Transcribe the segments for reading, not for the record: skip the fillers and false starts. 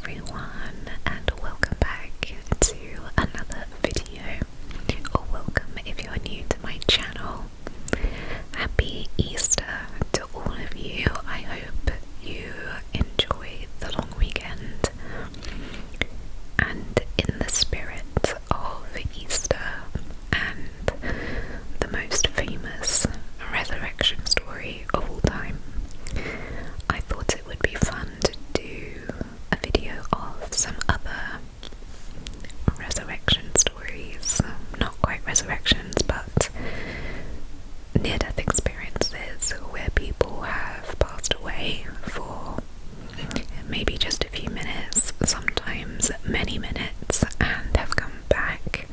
everyone, and welcome back to another video, or welcome if you're new to my channel. Happy Easter to all of you. I hope you enjoy the long weekend, and in the spirit of Easter and the most famous resurrection story of all time, I thought it would be fun to do a video of some other resurrection stories. Not quite resurrections, but near-death experiences where people have passed away for maybe just a few minutes, sometimes many minutes, and have come back,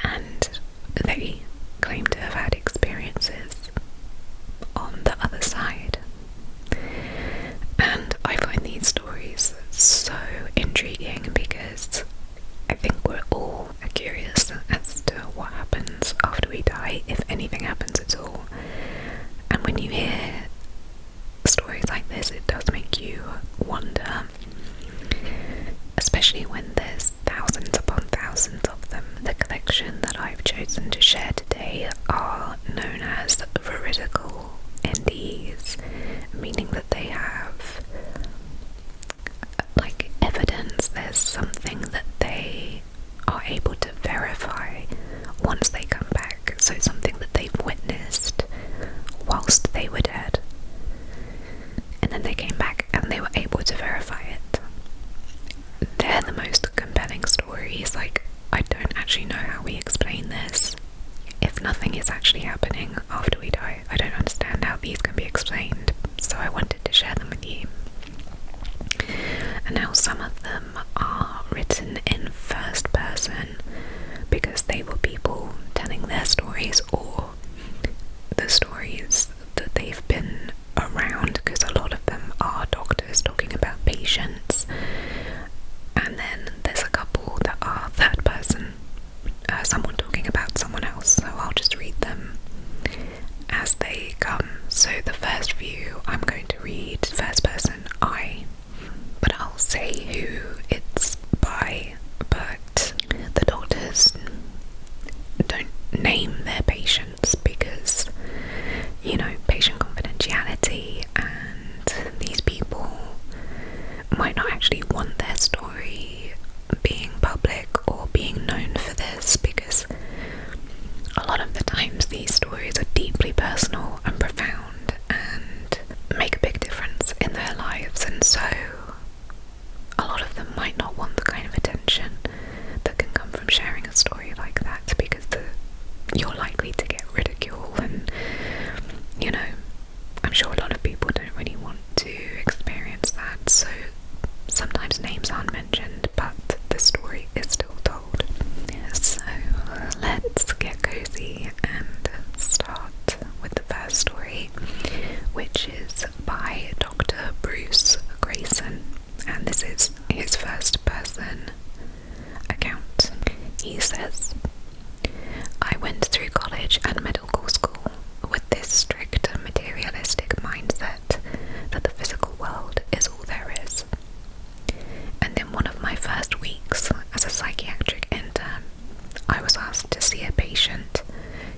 and they claim to have had experiences on the other side. And I find these stories so intriguing because I think we're all curious as to what happens after we die, if anything happens at all. And when you hear stories like this, it does make you wonder, especially when there's thousands upon thousands of them. The collection that I've chosen to share today are known as veridical NDEs, meaning that they have like evidence. There's something that they are able to verify once they come back, so something that they've witnessed whilst they were dead, and then they came back and they were able to verify it. They're the most compelling stories. Like, I don't actually know how we explain this. If nothing is actually happening after we die, I don't understand how these can be explained, so I wanted to share them with you. And now some of them are written in first person because they were people telling their stories, or the stories that they've been around, because a lot of them are doctors talking about patients. And then there's a couple that are third person, someone talking about someone else, so I'll just read them as they come. So the first few I'm going to read first person I, but I'll say who it's by, but the doctors don't name their patients because, you know, patient confidentiality, and these people might not actually want their story being public or being known for this, because a lot of the times these stories are deeply personal and profound and make a big difference in their lives, and so a lot of them might not want the kind of attention that can come from sharing a story like that, because you're likely to get ridicule, and, you know, I'm sure a lot of people don't really want to experience that, so sometimes names aren't mentioned, but the story is still told. So let's get cozy and start with the first story, which is by Dr. Bruce Grayson, and this is his first person account. He says, "I went through college and medical school with this strict materialistic mindset that the physical world is all there is. And in one of my first weeks as a psychiatric intern, I was asked to see a patient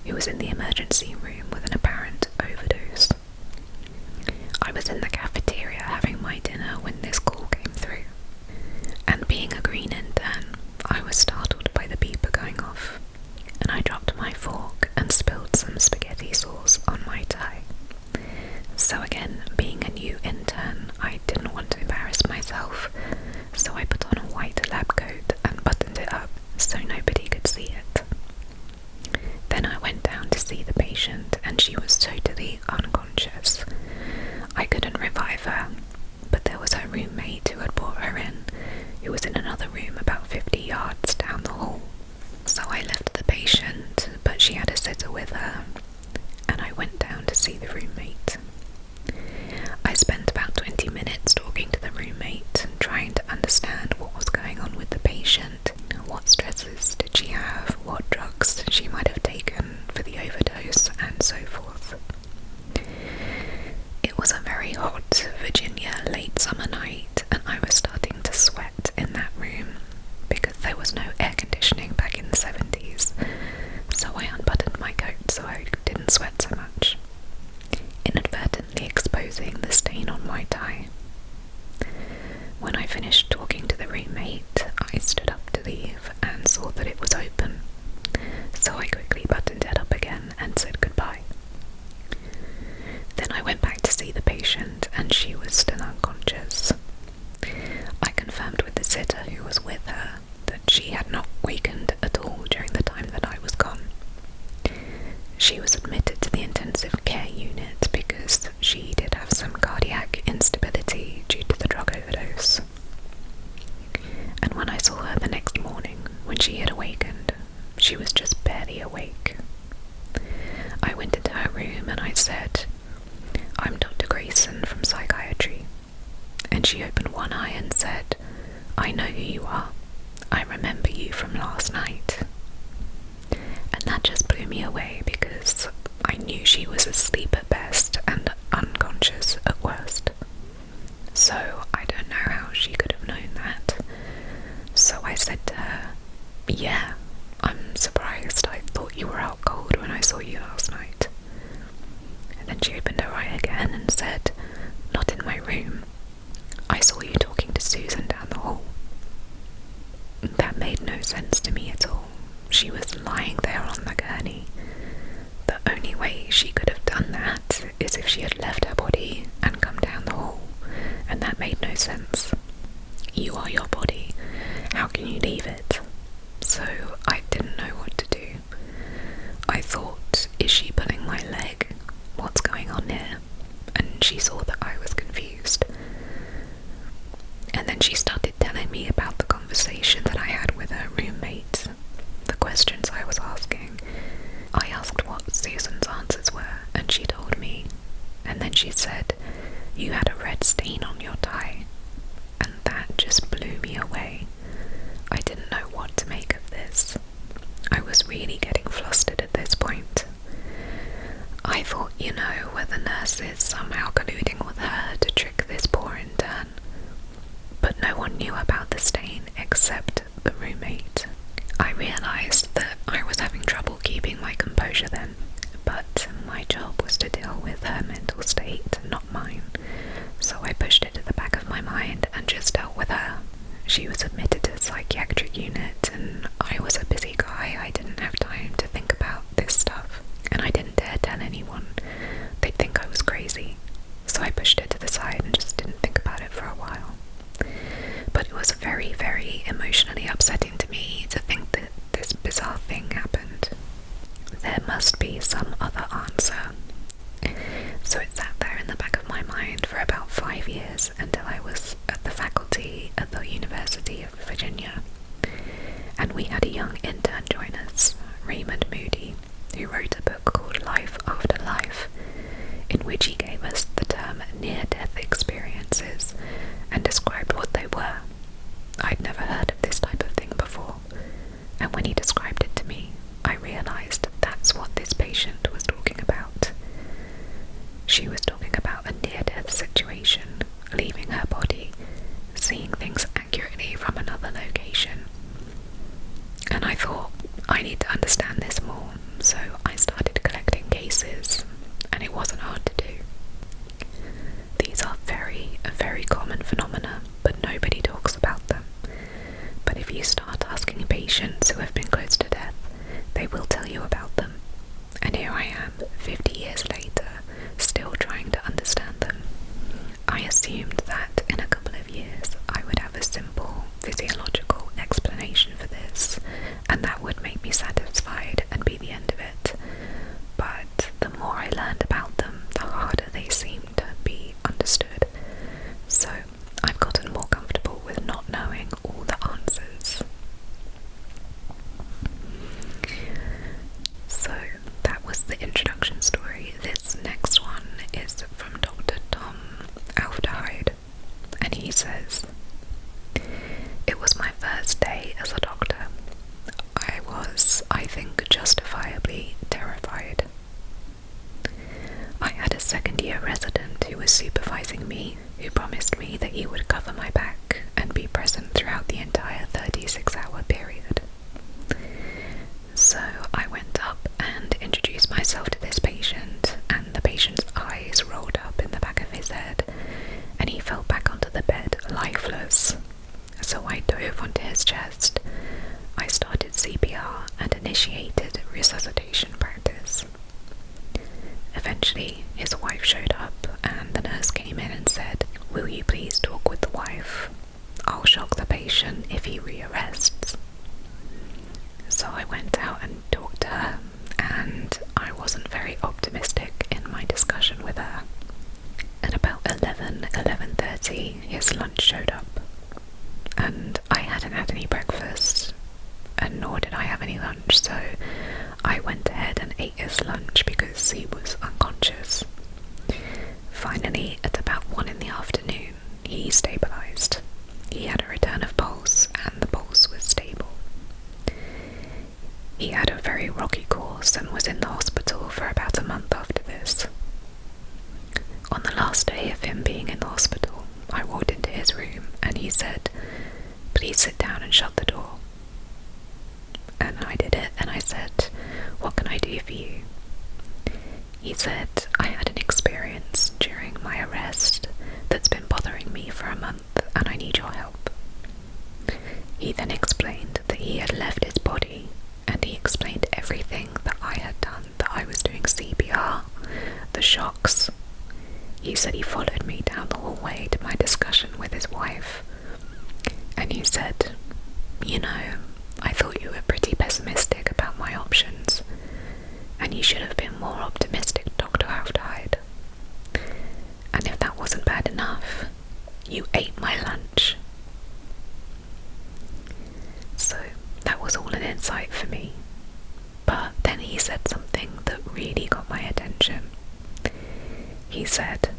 who was in the emergency room with an apparent overdose. I was in the cafeteria having my dinner when this call came through, and being a green intern, I was startled by the beeper going off, and I dropped my fork and spilled some spaghetti sauce on my tie. So again, being a new intern, I didn't want to embarrass myself, so I put on a white lab coat and buttoned it up so nobody could see it. Then I went down to see the patient, and she was totally unconscious. I couldn't revive her, but there was her roommate who had brought her in, who was in another room about 50 yards down the hall. So I left the patient, but she had a sitter with her, and I went down to see the roommate. I spent about 20 minutes talking to the roommate, trying to understand what was going on with the patient, what stresses did she have, what drugs she might have taken for the overdose, and so forth. It was a very hot Virginia late summer night, and I was starting to sweat. sitter who was with her that she had not wakened at all during the time that I was gone. She was admitted to the intensive care unit because she did have some cardiac instability due to the drug overdose. And when I saw her the next morning, when she had awakened, she was just barely awake. I went into her room and I said, "I'm Dr. Grayson from psychiatry." And she opened one eye and said, "I know who you are. I remember you from last night." And that just blew me away because I knew she was asleep at best and unconscious at worst. So I don't know how she could have known that. So I said to her, "Yeah, I'm surprised. I thought you were out cold when I saw you last night." And then she opened her eye again and said, "Not in my room. I saw you talking to Susan down the hall." That made no sense to me at all. She was lying there on the gurney. The only way she could have done that is if she had left her body and come down the hall, and that made no sense. You are your body. How can you leave it? So I didn't know what to do. I thought, is she pulling my leg? What's going on here? And she saw that I was confused. And then she started telling me about the conversation that I had with her roommate, the questions I was asking. I asked what Susan's answers were, and she told me. And then she said, "You had a red stain on your tie." And that just blew me away. I didn't know what to make of this. I was really getting flustered at this point. I thought, were the nurses somehow colluding with her to trick this poor intern? But no one knew about the stain except the roommate. I realised that I was having trouble keeping my composure then, but my job was to deal with her mental state, not mine. So I pushed it to the back of my mind and just dealt with her. She was admitted to the psychiatric unit, and I was a busy guy. I didn't have time to think about this stuff, and I didn't dare tell anyone. They'd think I was crazy. So I pushed it to the side and just didn't think about it for a while. But it was very, very emotionally upsetting to me to think that this bizarre thing happened. There must be some other answer. So it sat there in the back of my mind for about 5 years until I was at the faculty at the University of Virginia. And we had a young intern join us, Raymond Moody, who wrote a book called Life After Life, in which he gave us the term near-death experiences and described what they were. I'd never heard of this type of thing before, and when he described it to me, I realised that's what this patient was talking about. She was talking about a near-death situation, leaving her body, seeing things accurately from another location. And I thought, I need to understand this more, so I started collecting cases, and it wasn't hard to do. These are very, very common phenomena, but nobody talks about them. But if you start asking patients who have been close to death, they will tell you about them. And here I am, 50 years later, still trying to understand them. I assumed that in a couple of years I would have a simple physiological explanation for this, and that would make me satisfied and be the end of it. But the more I learned about them, the harder they seemed to be understood. So I've gotten more comfortable with not knowing all the answers. So that was the introduction story. This next one is from Dr. Tom Afterlife, and he says, "It was my first day as a doctor. I was, I think, justifiably terrified. I had a second-year resident who was supervising me, who promised me that he would cover my back and be present throughout the entire 36-hour period. So I went up and introduced myself to this patient, and the patient's eyes rolled up in the back of his head, and he fell back onto the bed, lifeless. So I dove onto his chest. I started CPR and initiated resuscitation practice. Eventually, his wife showed up, and the nurse came in and said, 'Will you please talk with the wife? I'll shock the patient situation if he rearrests. So I went out and talked to her, and I wasn't very optimistic in my discussion with her. At about 11:30, his lunch showed up, and I hadn't had any breakfast, and nor did I have any lunch, so I went ahead and ate his lunch because he was unconscious. Finally, at about 1 in the afternoon, he stabilised. He had a return of pulse, and the pulse was stable. He had a very rocky course and was in the hospital for about a month after this. On the last day of him being in the hospital, I walked into his room and he said, "Please sit down and shut the door." And I did it, and I said, "What can I do for you?" He said, "I had an experience during my arrest that's been bothering me for a month and I need your help." He then explained that he had left his body, and he explained everything that I had done, that I was doing CPR, the shocks. He said he followed me down the hallway to my discussion with his wife, and he said, "You know, I thought you were pretty pessimistic about my options, and you should have been more optimistic, Dr. Halftide. And if that wasn't bad enough, you ate my lunch." So that was all an insight for me. But then he said something that really got my attention. He said,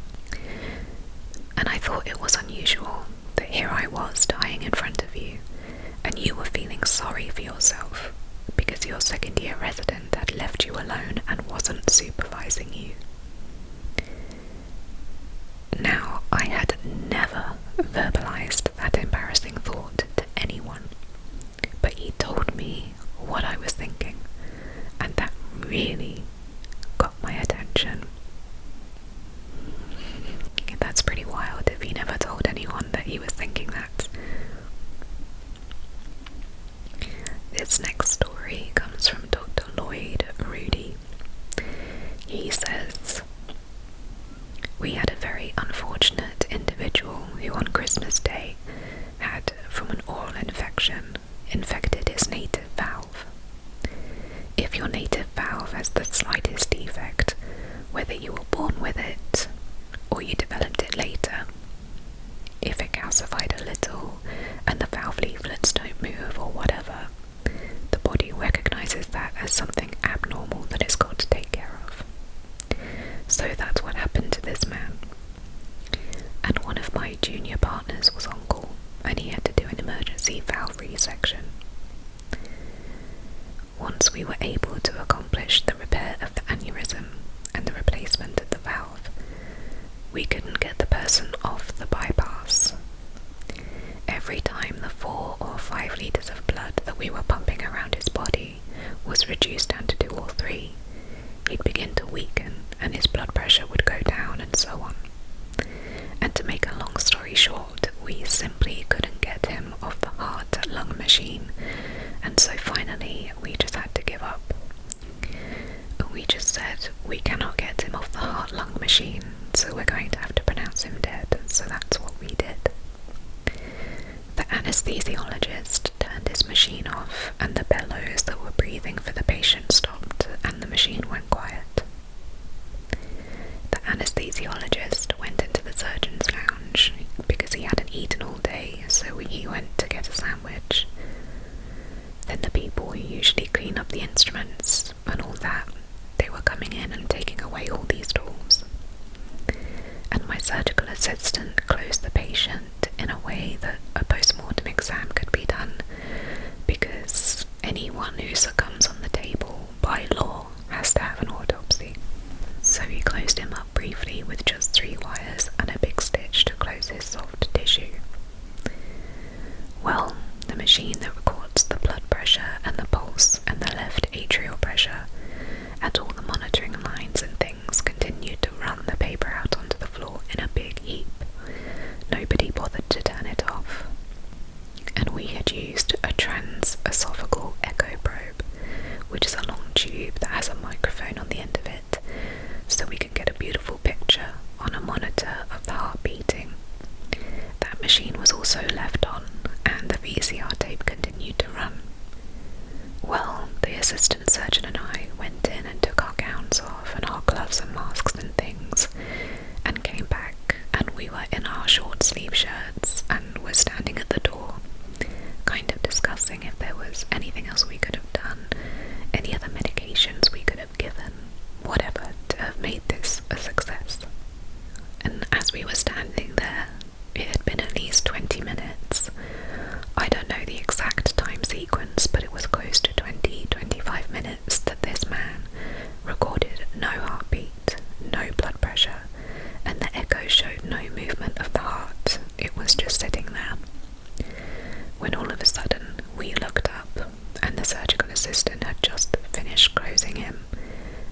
"And I thought it was unusual that here I was dying in front of you, and you were feeling sorry for yourself because your second-year resident had left you alone and wasn't supervising you." Now, I had never verbalized that embarrassing thought to anyone, but he told me what I was thinking, and that really got my attention. That's pretty wild if he never told anyone that he was thinking that. This next story comes from Dr. Lloyd Rudy. He says, "We had a very unfortunate individual who on Christmas Day had, from an oral infection, infected his native valve. If your native valve has the slightest defect, whether you were born with it or you developed it later, if it calcified a little and the valve leaflets don't move or whatever, the body recognizes that as something abnormal that it's got to take care of. So that's what happened to this man. And one of my junior partners was on call, and he had to do an emergency valve resection. Once we were able to accomplish the repair of the aneurysm and the replacement of the valve, we couldn't get the person off the bypass. Every time the 4 or 5 litres of blood that we were pumping around his body was reduced down to 2 or 3, he'd begin to weaken and his blood pressure would go down and so on. And to make a long story short, we simply couldn't get him off the heart-lung machine, and so finally we just had to give up. We just said, we cannot get him off the heart-lung machine, so we're going to have to pronounce him dead, so that's what we did. The anesthesiologist turned his machine off, and the bellows that were breathing for the patient stopped, and the machine went quiet. The anesthesiologist went into the surgeon's lounge, because he hadn't eaten all day, so he went to get a sandwich. Then the people who usually clean up the instruments and all that, they were coming in and taking away all these tools. And my surgical assistant closed the patient in a way that a post-mortem exam could be done, because anyone who succumbs on the table, by law, has to have an autopsy. So he closed him up briefly with just 3 wires and a big stitch to close his soft tissue. Well, the machine that records the blood pressure and the pulse and the left atrial pressure and all the monitoring lines and things continued to run the paper out onto the floor in a big heap. Nobody bothered to turn it off. And we had used a trans-esophageal echo probe, which is a long tube that has a microphone on the end of it, so we could get a beautiful picture on a monitor of the heart beating. That machine was also left on, and the tape continued to run. Well, the assistant surgeon and I went in and took our gowns off and our gloves and masks and things, and came back, and we were in our short sleeve shirts and were standing at the door, kind of discussing if there was anything else we could have done, any other medications we could have given, whatever, to have made this a success. And as we were standing there, it had been at least 20 minutes. I don't know the exact time sequence, but it was close to 20-25 minutes that this man recorded no heartbeat, no blood pressure, and the echo showed no movement of the heart. It was just sitting there. When all of a sudden we looked up, and the surgical assistant had just finished closing him,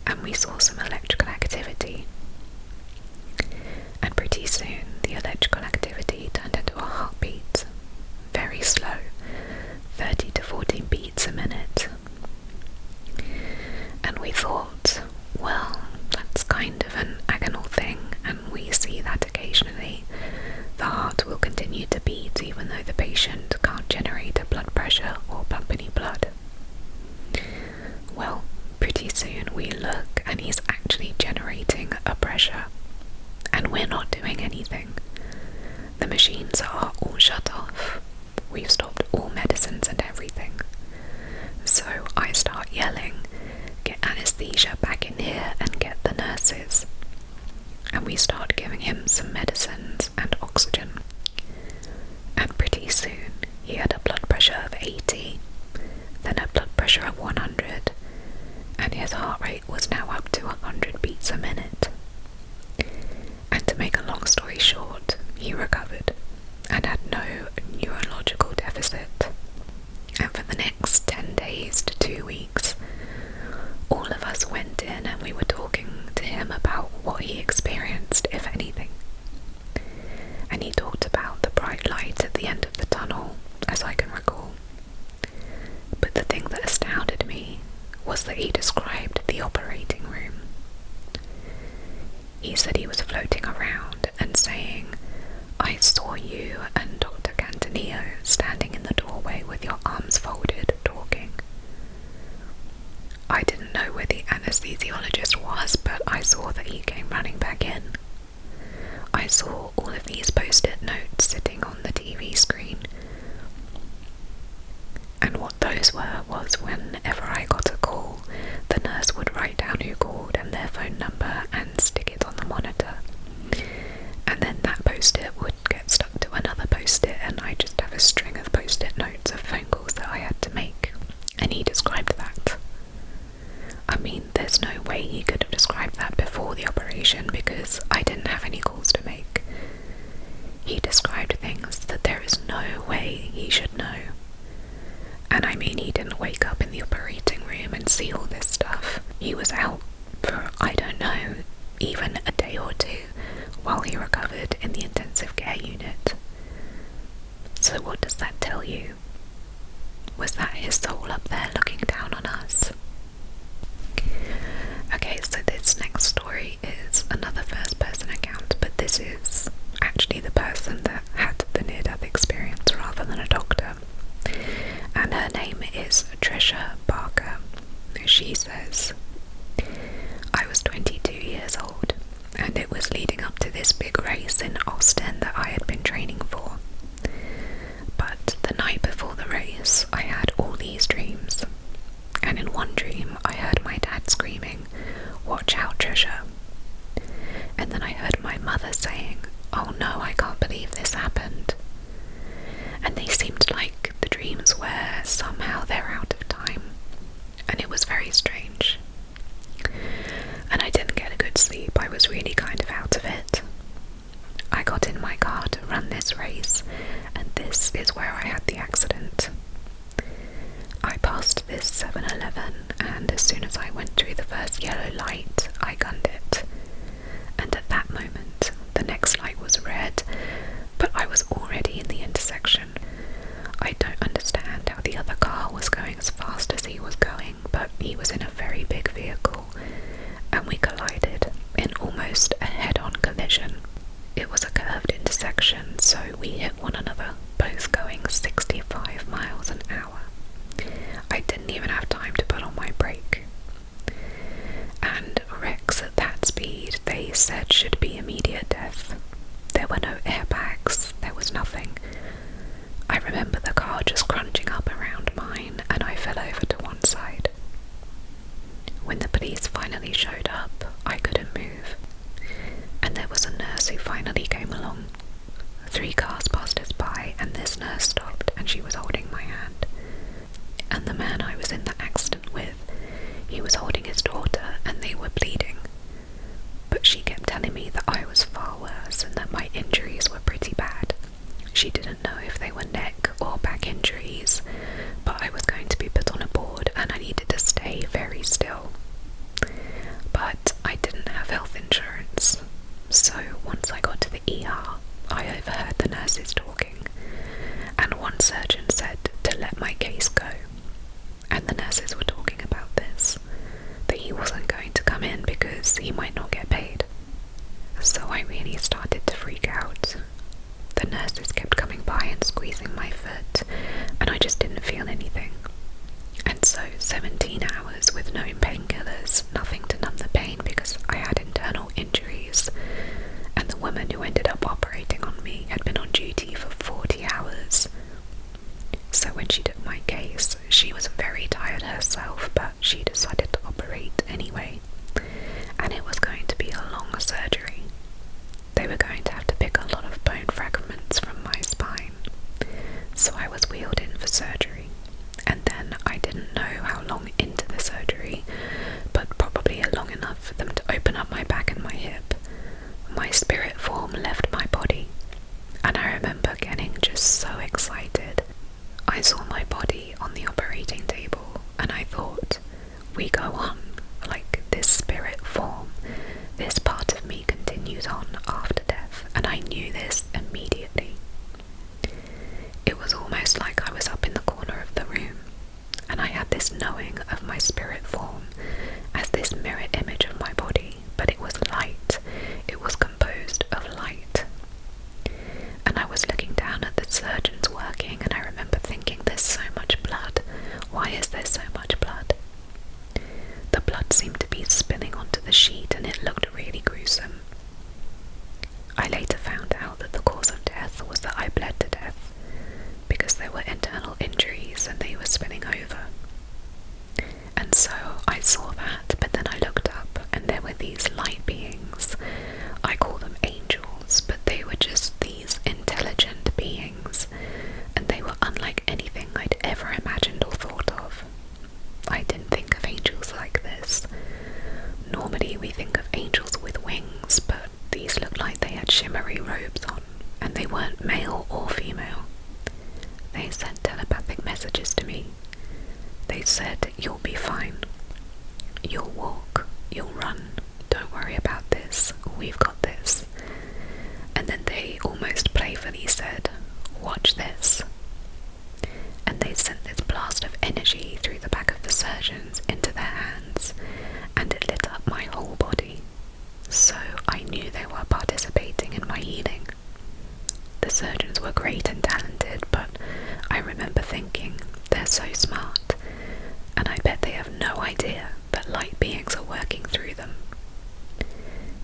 and we saw some electrical activity. And pretty soon the electrical activity turned into a heartbeat, very slow, 30 to 40 beats a minute. And we thought, well, that's kind of an agonal thing, and we see that occasionally. The heart will continue to beat even though the patient can't generate a blood pressure or pump any blood. Well, pretty soon we look and he's actually generating a pressure, and we're not doing anything. The machines are all shut off. We've stopped all medicines and everything. So I start yelling, "Get anesthesia back in here and get the nurses." And we start giving him some medicines and oxygen. And pretty soon he had a blood pressure of 80, then a blood pressure of 100, and his heart rate was now up to 100 beats a minute. And to make a long story short, he recovered and had no neurological deficit. And for the next 10 days to 2 weeks, all of us went in and we were talking to him about what he experienced, if anything. And he talked about the bright light at the end of the tunnel, as I can recall. But the thing that astounded me was that he described the operating room. He said he was floating around and saying, "I saw you and Dr. Cantanillo standing in the doorway with your arms folded, talking." I didn't know where the anesthesiologist was, but I saw that he came running back in. I saw all of these post-it notes sitting on the TV screen. And what those were was whenever I got a call, the nurse would write down who called and their phone number and stick it on the monitor. And then that post-it would get stuck to another post-it, and I just have a string of post-it notes of phone calls that I had to make. And he described that. I mean, there's no way he could have described that before the operation because I didn't have any calls to make. He described things that there is no way he should know. And I mean, he didn't wake up in the operating room and see all this stuff. He was out for, I don't know, even a day or two while he recovered in the intensive care unit. So what does that tell you? Was that his soul up there looking down on us? Okay, so this next story is another first-person account, but this is actually the person that had the near-death experience rather than a doctor. And her name is Trisha Barker. She says, "I was 22 years old, and it was leading up to this big race in Austin that I had been training for. But the night before the race, I had all these dreams. And in one dream, I heard my dad screaming, 'Watch out, Trisha.' And then I heard my mother saying, 'Oh no, I can't believe this happened.' And they seemed like the dreams where somehow they're out of time. And it was very strange. And I didn't get a good sleep. I was really kind of out of it. I got in my car to run this race, and this is where I had the accident. I passed this 7-Eleven, and as soon as I went through the first yellow light, I gunned it. And at that moment, the next light was red, but I was already in the intersection. I don't understand how the other car was going as fast as he was going, but he was in a very big vehicle, and we collided in almost a head-on collision. It was a curved intersection, so we hit one another, both going 65 miles an know if they were neck or back injuries, but I was going to be put on a board and I needed to stay very still. But I didn't have health insurance, so once I got to the ER, I overheard the nurses talking, and one surgeon said to let my case go. And the nurses were talking about this, that he wasn't going to come in because he might not get paid. So I really started to freak out. The nurses kept coming by and squeezing my foot, and I just didn't feel anything. And so 17 hours with no painkillers, nothing to numb the pain because I had internal injuries, and the woman who ended up operating on me had been on duty for 40 hours. So when she took my case, she was very tired herself, but she decided to operate anyway. And it was going to be a long surgery. They were going to have to pick a lot of bone fragments from my spine. So I was wheeled in for surgery. And then I didn't know how long into the surgery, but probably long enough for them to open up my back and my hip. My spirit form left my body, and I remember getting just so excited. I saw my body on the operating table, and I thought, we go on, like this spirit form, this part of me continues on after death, and I knew this immediately. It was almost like I was up in the corner of the room, and I had this knowing of my spirit form as this mirror image of my body, but it was light. It was composed of light. And I was looking down at the surgeons working, and I remember thinking, there's so much blood. Why is there so much blood? The blood seemed to be spilling onto the sheet, and it looked really gruesome. I later found out that the cause of death was that I bled to death, because there were internal injuries and they were spilling over. And so I saw that, but then I looked up, and there were these light beings. I call them angels, but they were just these intelligent beings, and they were unlike anything I'd ever imagined or thought of. I didn't think of angels like this. Normally we think of angels with wings, but these looked like they had shimmery robes on, and they weren't male or female. They sent telepathic messages to me. They said, you'll be fine. You'll walk. You'll run. Don't worry about this. We've got this. And then they almost playfully said, watch this. And they sent this blast of energy through the back of the surgeons into their hands, and it lit up my whole body. So I knew they were participating in my healing. The surgeons were great and talented, but I remember thinking, they're so smart, and I bet they have no idea that light beings are working through them.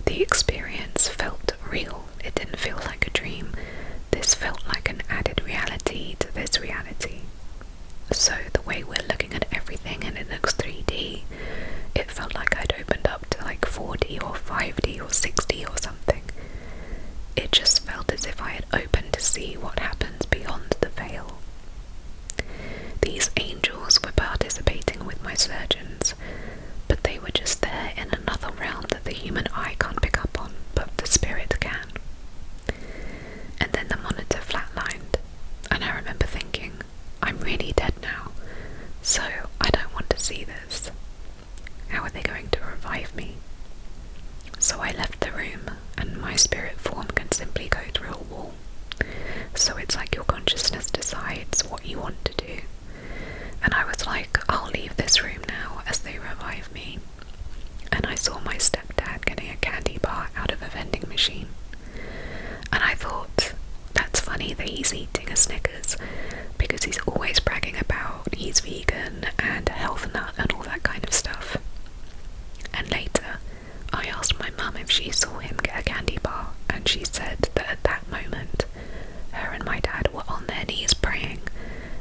The experience felt real. It didn't feel like a dream. This felt like an added reality to this reality. So the way we're looking at everything and it looks 3D, it felt like I'd opened up to like 4D or 5D or 6D or something. It just felt as if I had opened to see what happens beyond the veil. These angels were participating with my surgeons, but they were just there in another realm that the human eye can't pick up on, but the spirit can. And then the monitor flatlined, and I remember thinking, I'm really dead now, so I don't want to see this. How are they going to revive me? So I left the room, and my spirit form can simply go through a wall. So it's like your consciousness decides what you want to do. And I was like, I'll leave this room now as they revive me. And I saw my stepdad getting a candy bar out of a vending machine. And I thought, that's funny that he's eating a Snickers, because he's always bragging about he's vegan and a health nut and all that kind of stuff. And later, I asked my mum if she saw him get a candy bar, and she said that at that moment, her and my dad were on their knees praying,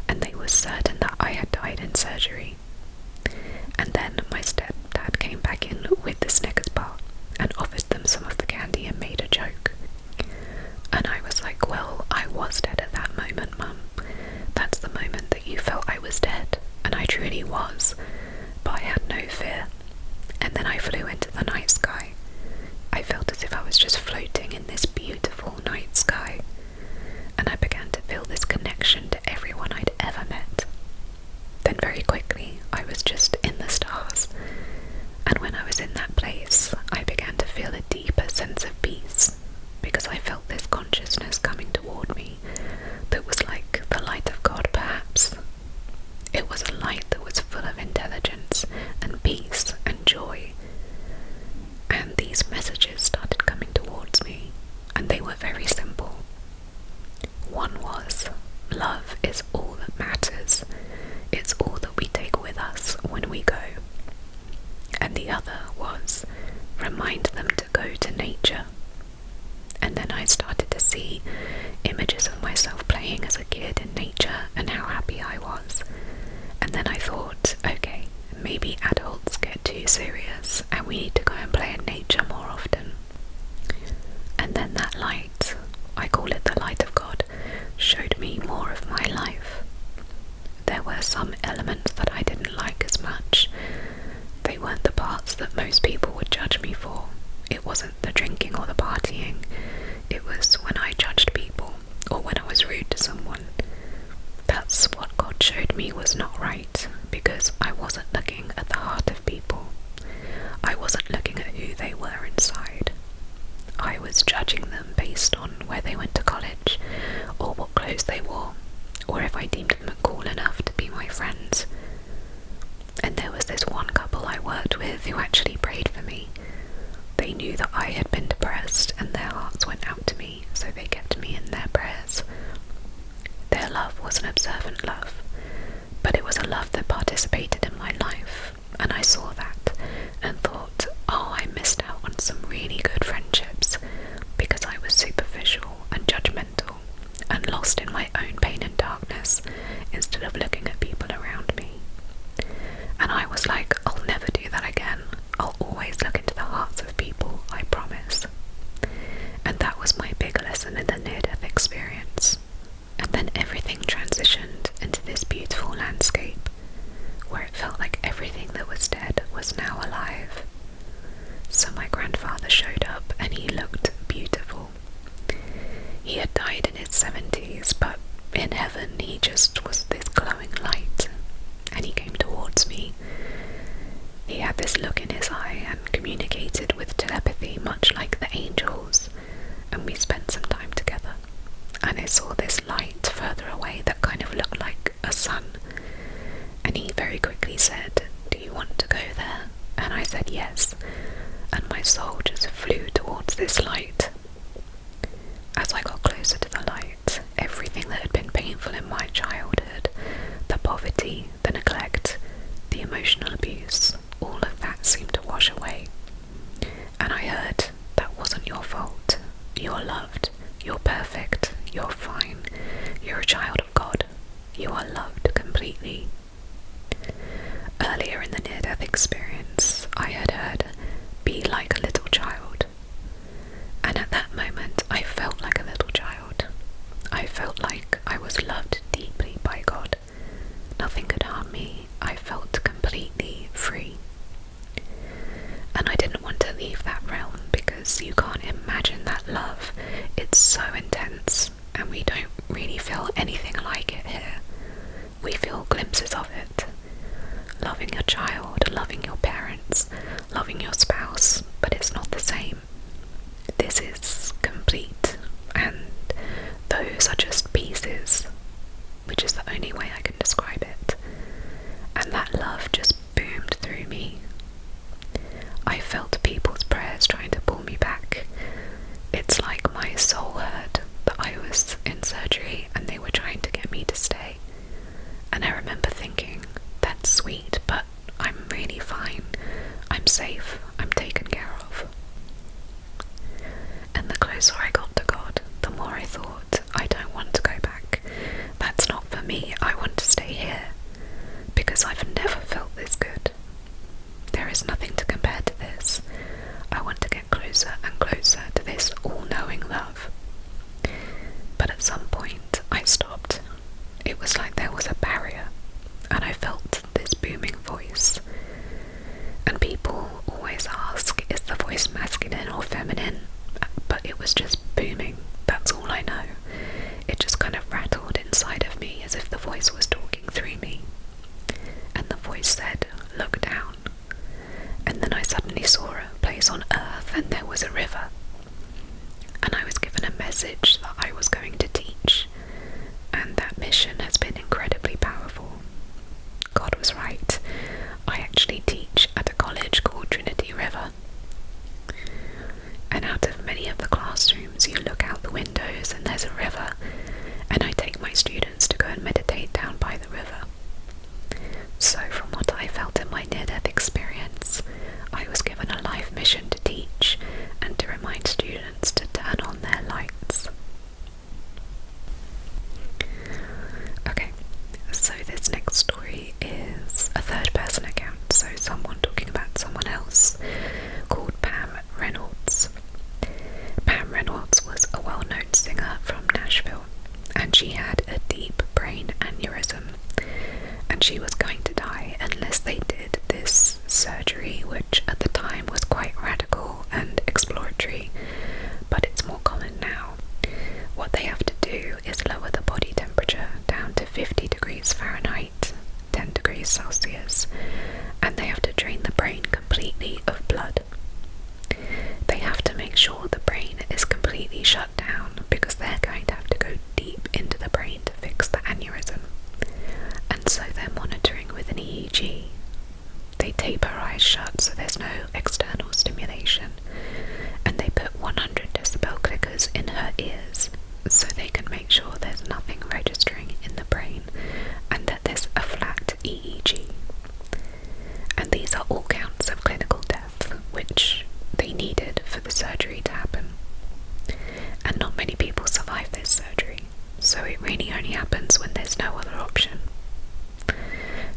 and they were certain that I had died in surgery. And then my stepdad came back in with the Snickers bar and offered them some of the candy and made a joke. And I was like, well, I was dead at that moment, Mum. That's the moment that you felt I was dead, and I truly was, but I had no fear. And then I flew into the night sky. I felt as if I was just floating in this beautiful night sky, and I began to feel this some elements that I didn't like as much. They weren't the parts that most people would judge me for. It wasn't the drinking or the partying. It was when I judged people, or when I was rude to someone. That's what God showed me was not right, because I wasn't looking at the heart of people. I wasn't looking at who they were inside. I was judging them based on where they went to college, or what clothes they wore, or if I deemed them cool enough to be my friends. And there was this one couple I worked with who actually prayed for me. They knew that I had been depressed, and their hearts went out to me, so they kept me in their prayers. Their love was an observant love, but it was a love that participated in my life, and I saw that and thought, oh, I missed out on some really good friendships because I was superficial and judgmental and lost in my own pain and darkness instead of looking at people around me. And I was like, I'll never do that again. I'll always look into the hearts of people, I promise. And that was my big lesson in the near-death experience. And then everything transitioned into this beautiful landscape where it felt like everything that was dead was now alive. So my grandfather showed up and he looked beautiful. He had died in his 70s, but in heaven he just was this glowing light, and he came towards me. He had this look in his eye and communicated with telepathy much like the angels, and we spent some time together. And I saw this light further away that kind of looked like a sun, and he very quickly said, "Do you want to go there?" And I said yes, and my soul just flew towards this light. As I got closer to the light, everything that had been painful in my childhood, the poverty, the neglect, the emotional abuse, all of that seemed to wash away. And I heard, that wasn't your fault. You're loved. You're perfect. You're fine. You're a child of God. You are loved completely. Earlier in the near-death experience, I had heard, be like a little child. And at that moment, I felt like a little child. I felt like I was loved deeply by God. Nothing could harm me. I felt completely free. And I didn't want to leave that realm because you can't imagine that love. It's so intense, and we don't really feel anything like it here. We feel glimpses of it. Loving your child, loving your parents, loving your spouse, but it's not the same. This is complete, and those are just pieces, which is the only way I can describe it. And that love just boomed through me. I felt people's prayers trying to pull me back. It's like my soul heard that I was in surgery and they were trying to get me to stay. And I remember thinking, that's sweet, but I'm really fine. I'm safe. I'm taken care of. And the closer I got to God, the more I thought, I don't want to go back. That's not for me. I want to stay here. Because I've never felt this good. There is nothing to compare to this. I want to get closer and closer to this all-knowing love. But at some point, I stopped. It was like there was a barrier, and I felt this booming voice. And people always ask, is the voice masculine or feminine? But it was just booming. That's all I know. It just kind of rattled inside of me as if the voice was talking through me. And the voice said, look down. And then I suddenly saw a place on earth, and there was a river. And I was given a message that I was going to teach. And that mission has been incredibly powerful. God was right. I actually teach at a college called Trinity River. And out of many of the classrooms, you look out the windows and there's a river. And I take my students to go and meditate down by the river. So from what I felt in my near-death experience, I was given a life mission to teach and to remind students to turn on their lights. Okay, so this next story is a third-person account, so someone talking about someone else, called Pam Reynolds. Pam Reynolds was a well-known singer from Nashville, and she had a deep she was going to die unless they did this surgery, which at the time was quite radical and exploratory, but it's more common now. What they have to do is lower the body temperature down to 50 degrees Fahrenheit, 10 degrees Celsius, and they have to drain the brain completely of blood. They have to make sure the brain is completely shut down because they're going to have to go deep into the brain to fix the aneurysm. And so they're monitoring with an EEG. They tape her eyes shut so there's no external stimulation, and they put 100 decibel clickers in her ears so they can make sure there's nothing registering in the brain and that there's a flat EEG. And these are all counts of clinical death, which they needed for the surgery to happen. And not many people survive this surgery, so it really only happens when there's no other option.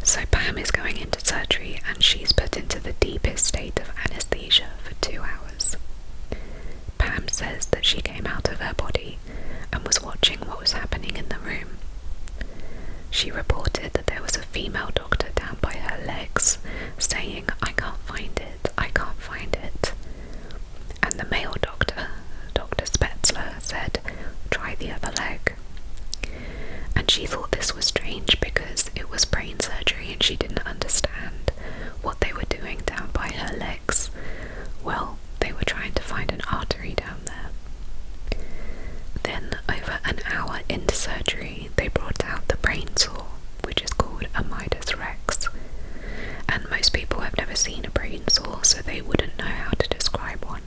So Pam is going into surgery and she's put into the deepest state of anesthesia for 2 hours. Pam says that she came out of her body and was watching what was happening in the room. She reported that there was a female doctor down by her legs saying, "I can't find it, I can't find it." And the male doctor, Dr. Spetzler, said, "Try the other leg." And she thought this was strange because it was brain surgery and she didn't understand what they were doing down by her legs. Well, they were trying to find an artery down there. Then, over an hour into surgery, they brought out the brain saw, which is called a Midas Rex. And most people have never seen a brain saw, so they wouldn't know how to describe one.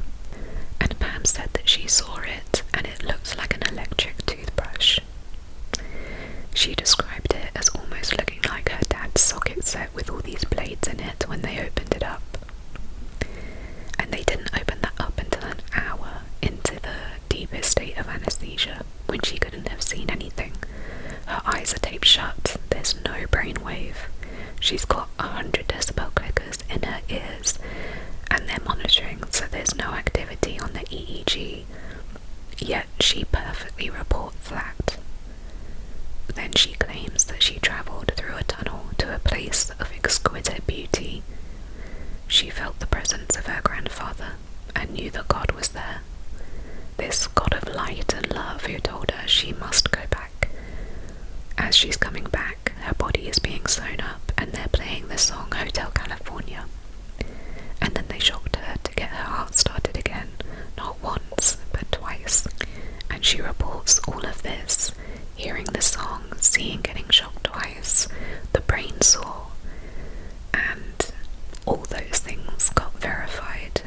And Pam said that she saw it, and it looked like an electric toothbrush. She described it as almost looking like her dad's socket set with all these blades in it when they opened it up. And they didn't open that up until an hour into the deepest state of anesthesia, when she couldn't have seen anything. Her eyes are taped shut, there's no brainwave. She's got 100 decibel clickers in her ears, and they're monitoring, so there's no activity on the EEG, yet she perfectly reports that. Then she claims that she travelled through a tunnel to a place of exquisite beauty. She felt the presence of her grandfather and knew that God was there. This God of light and love who told her she must go back. As she's coming back, her body is being sewn up and they're playing the song Hotel California. And then they shocked her to get her heart started again, not once, but twice. And she reports all of this, hearing the song, seeing getting shocked twice, the brain saw, and all those things got verified.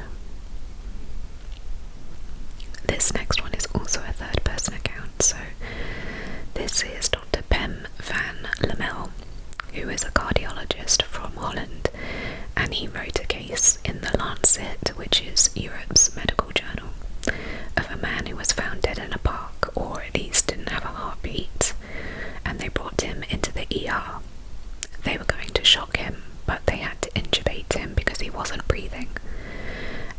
This next one is also a third-person account, so this is Dr. Pem van Lamel, who is a cardiologist from Holland, and he wrote a case in the Lancet, which is Europe's medical journal, of a man who was found dead in a park, or at least didn't have a heartbeat, and they brought him into the ER. They were going to shock him, but they had to intubate him because he wasn't breathing.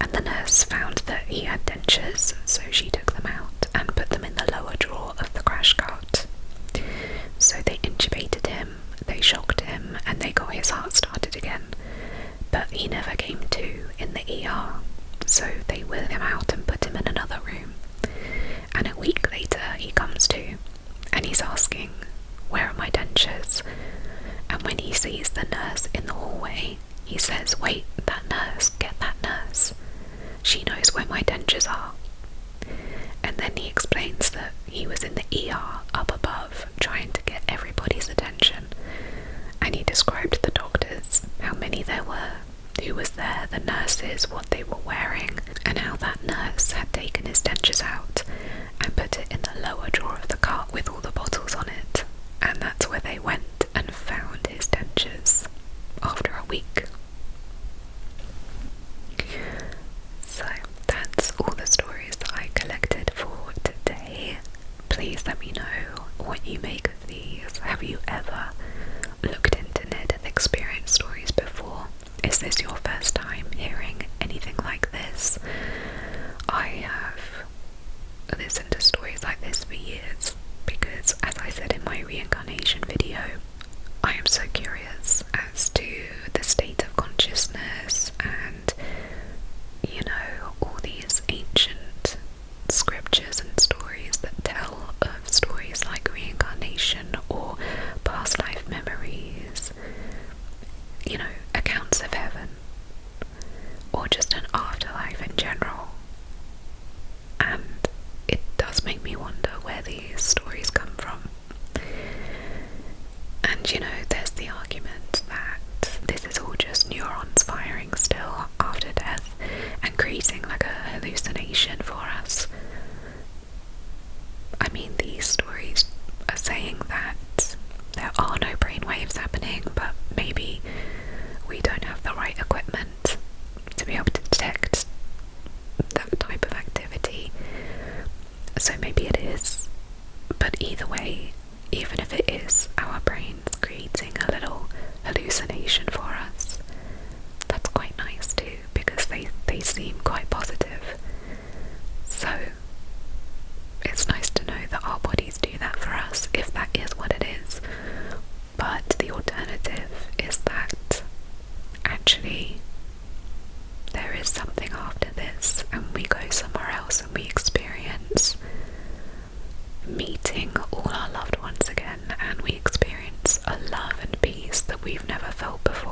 And the nurse found that he had dentures, so she took them out and put them in the lower drawer of the crash cart. So they intubated him, they shocked him, and they got his heart started again. But he never came to in the ER, so they wheeled him out and put him in another room. And a week later he comes to, and he's asking, "Where are my dentures?" And when he sees the nurse in the hallway, he says, "Wait, that nurse, get that nurse. She knows where my dentures are." And then he explains that he was in the ER up above trying to get everybody's attention, and he described the doctors, how many there were, who was there, the nurses, what they were wearing, and how that nurse had taken his dentures out and put it in the lower drawer of the cart with all the bottles on it, and that's where they went and found his dentures after a week. So that's all the stories that I collected for today. Please let me know what you make of these. Have you ever looked into near-death experience stories before? Is this your first time hearing anything like this? And you know, there's the argument that this is all just neurons firing still after death and creating like a hallucination for us. I mean, these stories are saying that there are no brainwaves happening, but maybe we don't have the right equipment to be able to detect that type of activity. So maybe it is. But either way, even if it is our brains creating a little hallucination for us, that's quite nice too, because they seem quite positive. So it's nice to know that our bodies do that for us, if that is what it is. But the alternative is that actually there is something after this, and we go somewhere else and we experience meeting all our loved ones again, and we experience a love and peace that we've never felt before.